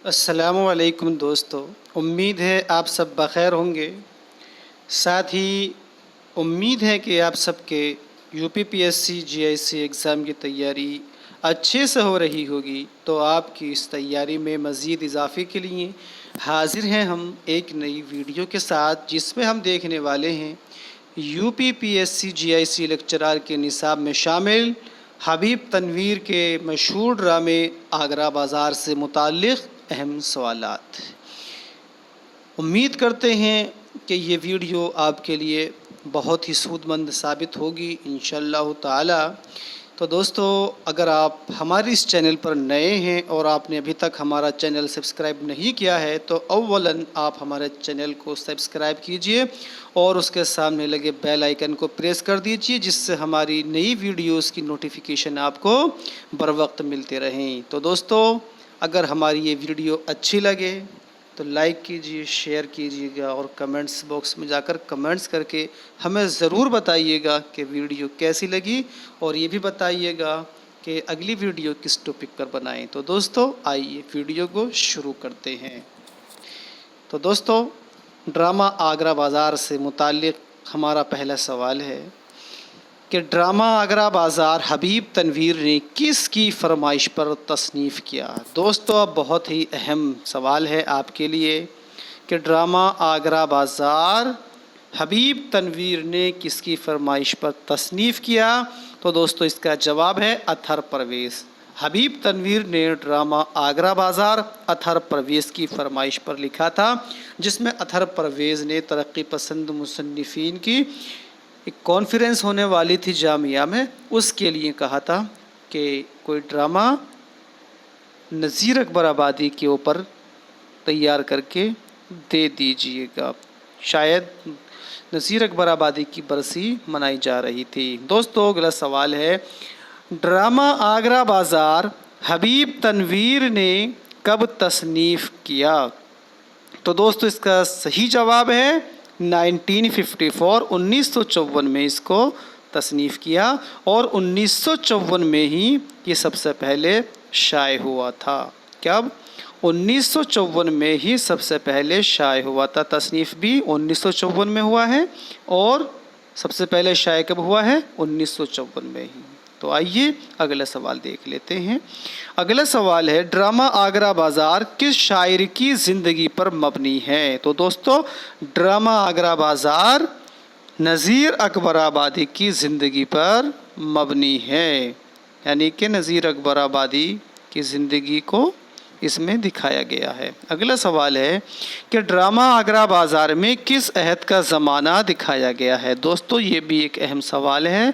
السلام علیکم دوستو، امید ہے آپ سب بخیر ہوں گے۔ ساتھ ہی امید ہے کہ آپ سب کے UPPSC GIC ایگزام کی تیاری اچھے سے ہو رہی ہوگی۔ تو آپ کی اس تیاری میں مزید اضافے کے لیے حاضر ہیں ہم ایک نئی ویڈیو کے ساتھ، جس میں ہم دیکھنے والے ہیں UPPSC GIC لیکچرار کے نصاب میں شامل حبیب تنویر کے مشہور ڈرامے آگرہ بازار سے متعلق اہم سوالات۔ امید کرتے ہیں کہ یہ ویڈیو آپ کے لیے بہت ہی سود مند ثابت ہوگی انشاءاللہ تعالی۔ تو دوستو، اگر آپ ہمارے اس چینل پر نئے ہیں اور آپ نے ابھی تک ہمارا چینل سبسکرائب نہیں کیا ہے تو اولاً آپ ہمارے چینل کو سبسکرائب کیجئے اور اس کے سامنے لگے بیل آئیکن کو پریس کر دیجئے، جس سے ہماری نئی ویڈیوز کی نوٹیفیکیشن آپ کو بر وقت ملتے رہیں۔ تو دوستو، اگر ہماری یہ ویڈیو اچھی لگے تو لائک کیجئے، شیئر کیجئے گا اور کمنٹس باکس میں جا کر کمنٹس کر کے ہمیں ضرور بتائیے گا کہ ویڈیو کیسی لگی، اور یہ بھی بتائیے گا کہ اگلی ویڈیو کس ٹاپک پر بنائیں۔ تو دوستو، آئیے ویڈیو کو شروع کرتے ہیں۔ تو دوستو، ڈرامہ آگرہ بازار سے متعلق ہمارا پہلا سوال ہے کہ ڈرامہ آگرہ بازار حبیب تنویر نے کس کی فرمائش پر تصنیف کیا؟ دوستو، اب بہت ہی اہم سوال ہے آپ کے لیے کہ ڈرامہ آگرہ بازار حبیب تنویر نے کس کی فرمائش پر تصنیف کیا؟ تو دوستو، اس کا جواب ہے اطہر پرویز۔ حبیب تنویر نے ڈرامہ آگرہ بازار اطہر پرویز کی فرمائش پر لکھا تھا، جس میں اطہر پرویز نے ترقی پسند مصنفین کی ایک کانفرنس ہونے والی تھی جامعہ میں، اس کے لیے کہا تھا کہ کوئی ڈرامہ نذیر اکبر آبادی کے اوپر تیار کر کے دے دیجیے گا۔ شاید نذیر اکبر آبادی کی برسی منائی جا رہی تھی۔ دوستو، اگلا سوال ہے ڈرامہ آگرہ بازار حبیب تنویر نے کب تصنیف کیا؟ تو دوستو، اس کا صحیح جواب ہے 1954 میں اس کو تصنیف کیا، اور 1954 میں ہی یہ سب سے پہلے شائع ہوا تھا۔ کب؟ 1954 میں ہی سب سے پہلے شائع ہوا تھا۔ تصنیف بھی 1954 میں ہوا ہے، اور سب سے پہلے شائع کب ہوا ہے؟ 1954 میں ہی۔ تو آئیے اگلا سوال دیکھ لیتے ہیں۔ اگلا سوال ہے ڈرامہ آگرہ بازار کس شاعر کی زندگی پر مبنی ہے؟ تو دوستو، ڈرامہ آگرہ بازار نذیر اکبر آبادی کی زندگی پر مبنی ہے، یعنی کہ نذیر اکبر آبادی کی زندگی کو اس میں دکھایا گیا ہے۔ اگلا سوال ہے کہ ڈرامہ آگرہ بازار میں کس عہد کا زمانہ دکھایا گیا ہے؟ دوستو، یہ بھی ایک اہم سوال ہے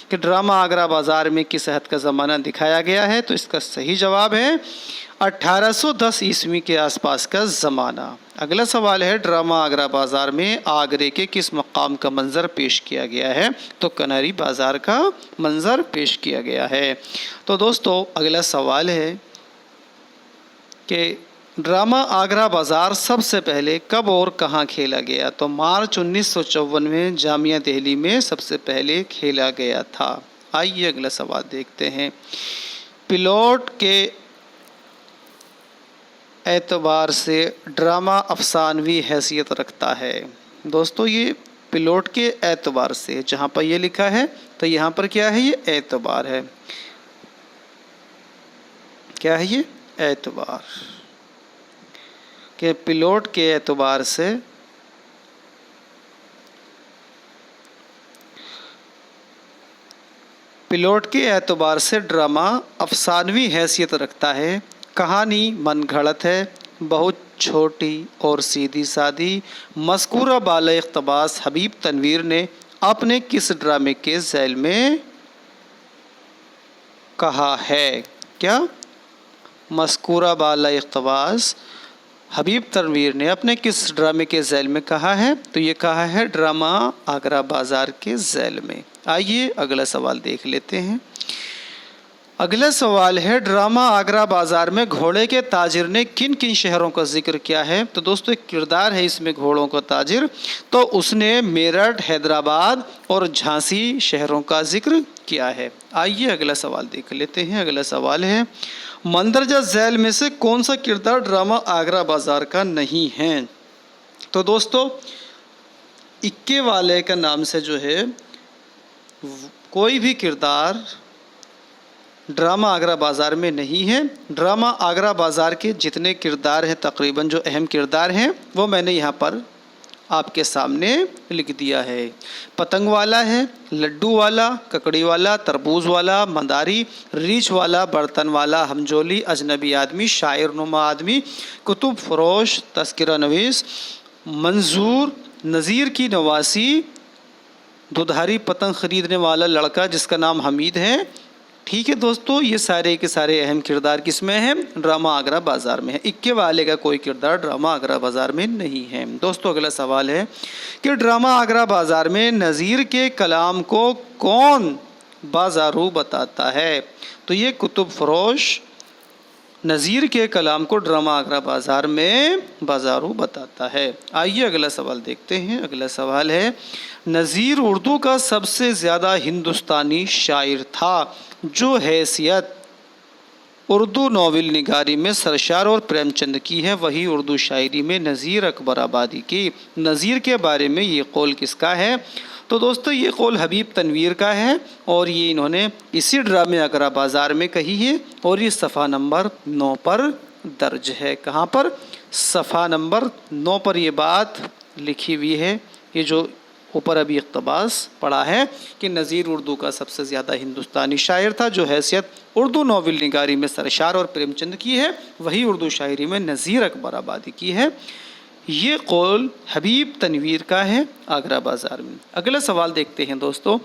کہ ڈرامہ آگرہ بازار میں کس عہد کا زمانہ دکھایا گیا ہے؟ تو اس کا صحیح جواب ہے 1810 عیسوی کے آس پاس کا زمانہ۔ اگلا سوال ہے ڈرامہ آگرہ بازار میں آگرے کے کس مقام کا منظر پیش کیا گیا ہے؟ تو کنہری بازار کا منظر پیش کیا گیا ہے۔ تو دوستو، اگلا سوال ہے کہ ڈرامہ آگرہ بازار سب سے پہلے کب اور کہاں کھیلا گیا؟ تو مارچ 1954 میں جامعہ دہلی میں سب سے پہلے کھیلا گیا تھا۔ آئیے اگلا سوال دیکھتے ہیں۔ پلاٹ کے اعتبار سے ڈرامہ افسانوی حیثیت رکھتا ہے۔ دوستو، یہ پلاٹ کے اعتبار سے جہاں پر یہ لکھا ہے تو یہاں پر کیا ہے؟ یہ اعتبار ہے۔ کیا ہے یہ؟ اعتبار، کہ پلاٹ کے اعتبار سے ڈرامہ افسانوی حیثیت رکھتا ہے۔ کہانی من گھڑت ہے، بہت چھوٹی اور سیدھی سادی۔ مذکورہ بالا اقتباس حبیب تنویر نے اپنے کس ڈرامے کے ذیل میں کہا ہے؟ کیا؟ مذکورہ بالا اقتباس حبیب تنویر نے اپنے کس ڈرامے کے ذیل میں کہا ہے؟ تو یہ کہا ہے ڈرامہ آگرہ بازار کے ذیل میں۔ آئیے اگلا سوال دیکھ لیتے ہیں۔ اگلا سوال ہے ڈرامہ آگرہ بازار میں گھوڑے کے تاجر نے کن کن شہروں کا ذکر کیا ہے؟ تو دوستو، ایک کردار ہے اس میں گھوڑوں کا تاجر، تو اس نے میرٹھ، حیدرآباد اور جھانسی شہروں کا ذکر کیا ہے۔ آئیے اگلا سوال دیکھ لیتے ہیں۔ اگلا سوال ہے مندرجہ ذیل میں سے کون سا کردار ڈرامہ آگرہ بازار کا نہیں ہے؟ تو دوستو اکے والے کا نام سے جو ہے کوئی بھی کردار ڈرامہ آگرہ بازار میں نہیں ہے۔ ڈرامہ آگرہ بازار کے جتنے کردار ہیں، تقریباً جو اہم کردار ہیں، وہ میں نے یہاں پر آپ کے سامنے لکھ دیا ہے۔ پتنگ والا ہے، لڈو والا، ککڑی والا، تربوز والا، مداری، ریچھ والا، برتن والا، ہمجولی، اجنبی آدمی، شاعر نما آدمی، کتب فروش، تذکرہ نویس، منظور، نذیر کی نواسی، دودھاری پتنگ خریدنے والا لڑکا جس کا نام حمید ہے۔ ٹھیک ہے دوستو، یہ سارے کے سارے اہم کردار کس میں ہیں؟ ڈرامہ آگرہ بازار میں ہے۔ اکے والے کا کوئی کردار ڈرامہ آگرہ بازار میں نہیں ہے۔ دوستو اگلا سوال ہے کہ ڈرامہ آگرہ بازار میں نذیر کے کلام کو کون بازارو بتاتا ہے؟ تو یہ کتب فروش نذیر کے کلام کو ڈرامہ آگرہ بازار میں بازارو بتاتا ہے۔ آئیے اگلا سوال دیکھتے ہیں۔ اگلا سوال ہے نذیر اردو کا سب سے زیادہ ہندوستانی شاعر تھا جو حیثیت اردو ناول نگاری میں سرشار اور پریم چند کی ہے، وہی اردو شاعری میں نذیر اکبر آبادی کی۔ نذیر کے بارے میں یہ قول کس کا ہے؟ تو دوستو یہ قول حبیب تنویر کا ہے اور یہ انہوں نے اسی ڈرامے آگرہ بازار میں کہی ہے اور یہ صفحہ نمبر 9 پر درج ہے۔ کہاں پر؟ صفحہ نمبر 9 پر یہ بات لکھی ہوئی ہے۔ یہ جو اوپر ابھی اقتباس پڑھا ہے کہ نذیر اردو کا سب سے زیادہ ہندوستانی شاعر تھا جو حیثیت اردو ناول نگاری میں سرشار اور پریم چند کی ہے، وہی اردو شاعری میں نذیر اکبر آبادی کی ہے۔ یہ قول حبیب تنویر کا ہے آگرہ بازار میں۔ اگلا سوال دیکھتے ہیں دوستو۔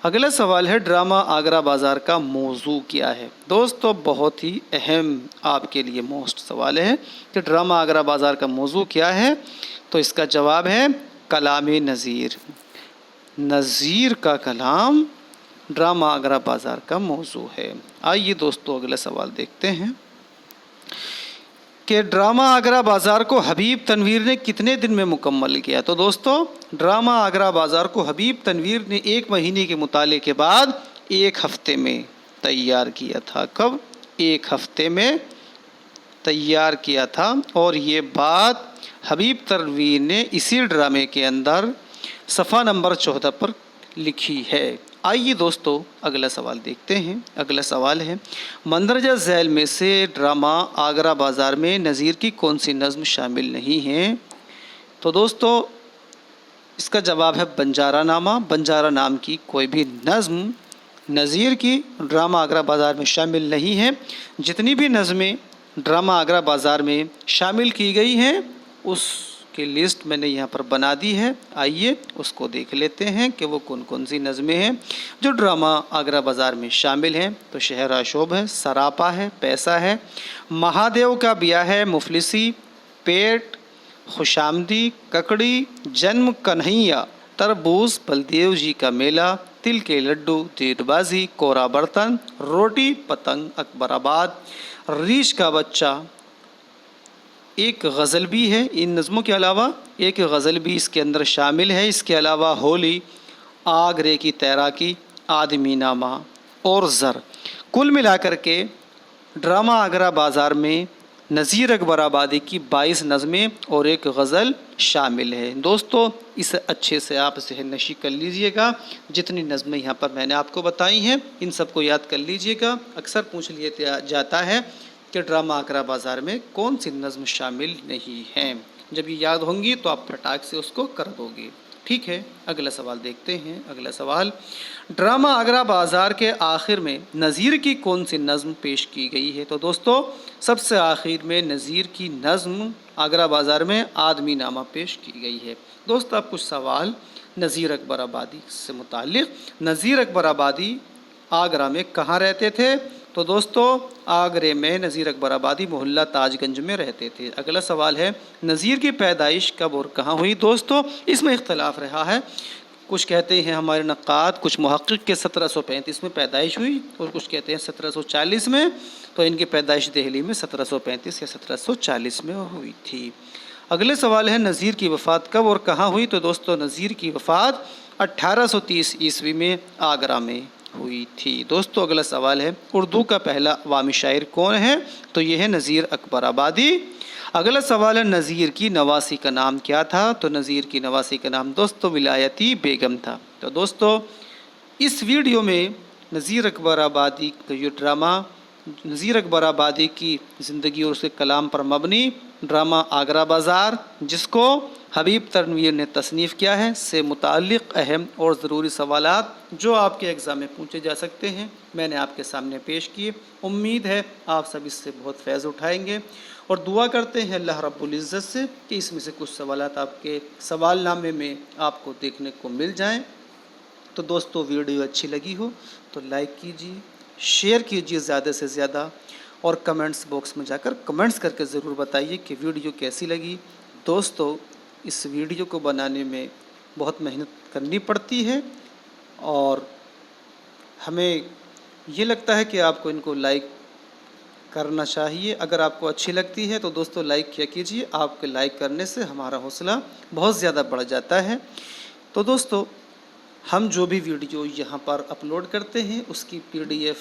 اگلا سوال ہے ڈرامہ آگرہ بازار کا موضوع کیا ہے؟ دوستو بہت ہی اہم آپ کے لیے موسٹ سوال ہے کہ ڈرامہ آگرہ بازار کا موضوع کیا ہے؟ تو اس کا جواب ہے کلام نذیر۔ نذیر کا کلام ڈرامہ آگرہ بازار کا موضوع ہے۔ آئیے دوستو اگلا سوال دیکھتے ہیں کہ ڈرامہ آگرہ بازار کو حبیب تنویر نے کتنے دن میں مکمل کیا؟ تو دوستو ڈرامہ آگرہ بازار کو حبیب تنویر نے 1 مہینے کے مطالعے کے بعد 1 ہفتے میں تیار کیا تھا۔ کب؟ 1 ہفتے میں تیار کیا تھا اور یہ بات حبیب تنویر نے اسی ڈرامے کے اندر صفحہ نمبر 14 پر لکھی ہے۔ آئیے دوستو اگلا سوال دیکھتے ہیں۔ اگلا سوال ہے مندرجہ ذیل میں سے ڈرامہ آگرہ بازار میں نذیر کی کون سی نظم شامل نہیں ہے؟ تو دوستو اس کا جواب ہے بنجارہ نامہ۔ بنجارہ نام کی کوئی بھی نظم نذیر کی ڈرامہ آگرہ بازار میں شامل نہیں ہے۔ جتنی بھی نظمیں ڈرامہ آگرہ بازار میں شامل کی گئی ہیں اس کی لسٹ میں نے یہاں پر بنا دی ہے۔ آئیے اس کو دیکھ لیتے ہیں کہ وہ کون کون سی نظمیں ہیں جو ڈرامہ آگرہ بازار میں شامل ہیں۔ تو شہر آشوب ہے، سراپا ہے، پیسہ ہے، مہادیو کا بیاہ ہے، مفلسی، پیٹ، خوش آمدی، ککڑی، جنم کنہیا، تربوز، بلدیو جی کا میلہ، تل کے لڈو، تیر بازی، کورا برتن، روٹی، پتنگ، اکبر آباد، ریچھ کا بچہ۔ ایک غزل بھی ہے، ان نظموں کے علاوہ ایک غزل بھی اس کے اندر شامل ہے۔ اس کے علاوہ ہولی، آگرے کی تیراکی، آدمی نامہ اور زر۔ کل ملا کر کے ڈرامہ آگرہ بازار میں نذیر اکبر آبادی کی 22 نظمیں اور ایک غزل شامل ہے۔ دوستو اسے اچھے سے آپ ذہن نشی کر لیجئے گا۔ جتنی نظمیں یہاں پر میں نے آپ کو بتائی ہیں ان سب کو یاد کر لیجئے گا۔ اکثر پوچھ لیا جاتا ہے کہ ڈرامہ آگرہ بازار میں کون سی نظم شامل نہیں ہیں۔ جب یہ یاد ہوں گی تو آپ پھٹاک سے اس کو کر دو گے۔ ٹھیک ہے، اگلا سوال دیکھتے ہیں۔ اگلا سوال ڈرامہ آگرہ بازار کے آخر میں نذیر کی کون سی نظم پیش کی گئی ہے؟ تو دوستو سب سے آخر میں نذیر کی نظم آگرہ بازار میں آدمی نامہ پیش کی گئی ہے۔ دوستو اب کچھ سوال نذیر اکبر آبادی سے متعلق۔ نذیر اکبر آبادی آگرہ میں کہاں رہتے تھے؟ تو دوستو آگرے میں نذیر اکبر آبادی محلہ تاج گنج میں رہتے تھے۔ اگلا سوال ہے نذیر کی پیدائش کب اور کہاں ہوئی؟ دوستو اس میں اختلاف رہا ہے۔ کچھ کہتے ہیں ہمارے نقاد، کچھ محقق کے 1735 میں پیدائش ہوئی اور کچھ کہتے ہیں 1740 میں۔ تو ان کی پیدائش دہلی میں 1735 یا 1740 میں ہوئی تھی۔ اگلے سوال ہے نذیر کی وفات کب اور کہاں ہوئی؟ تو دوستو نذیر کی وفات 1830 عیسوی میں آگرہ میں ہوئی تھی۔ دوستو اگلا سوال ہے، اردو کا پہلا عوامی شاعر کون ہے؟ تو یہ ہے نذیر اکبر آبادی۔ اگلا سوال ہے، نذیر کی نواسی کا نام کیا تھا؟ تو نذیر کی نواسی کا نام دوستو ولایتی بیگم تھا۔ تو دوستو اس ویڈیو میں نذیر اکبر آبادی کا یہ ڈرامہ، نذیر اکبر آبادی کی زندگی اور اس کے کلام پر مبنی ڈرامہ آگرہ بازار، جس کو حبیب تنویر نے تصنیف کیا ہے، سے متعلق اہم اور ضروری سوالات جو آپ کے ایگزام میں پوچھے جا سکتے ہیں میں نے آپ کے سامنے پیش کیے۔ امید ہے آپ سب اس سے بہت فیض اٹھائیں گے، اور دعا کرتے ہیں اللہ رب العزت سے کہ اس میں سے کچھ سوالات آپ کے سوال نامے میں آپ کو دیکھنے کو مل جائیں۔ تو دوستو ویڈیو اچھی لگی ہو تو لائک کیجیے، شیئر کیجیے زیادہ سے زیادہ، اور کمنٹس باکس میں جا کر کمنٹس کر کے ضرور بتائیے کہ ویڈیو کیسی لگی۔ دوستو اس ویڈیو کو بنانے میں بہت محنت کرنی پڑتی ہے، اور ہمیں یہ لگتا ہے کہ آپ کو ان کو لائک کرنا چاہیے۔ اگر آپ کو اچھی لگتی ہے تو دوستو لائک کیا کیجیے، آپ کے لائک کرنے سے ہمارا حوصلہ بہت زیادہ بڑھ جاتا ہے۔ تو دوستو ہم جو بھی ویڈیو یہاں پر اپلوڈ کرتے ہیں اس کی PDF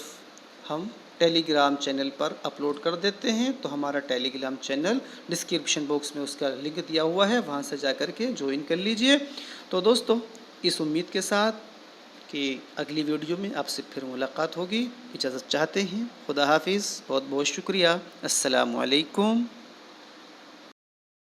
ہم ٹیلی گرام چینل پر اپلوڈ کر دیتے ہیں، تو ہمارا ٹیلی گرام چینل ڈسکرپشن باکس میں اس کا لنک دیا ہوا ہے، وہاں سے جا کر کے جوائن کر لیجئے۔ تو دوستو اس امید کے ساتھ کہ اگلی ویڈیو میں آپ سے پھر ملاقات ہوگی، اجازت چاہتے ہیں، خدا حافظ، بہت بہت شکریہ، السلام علیکم۔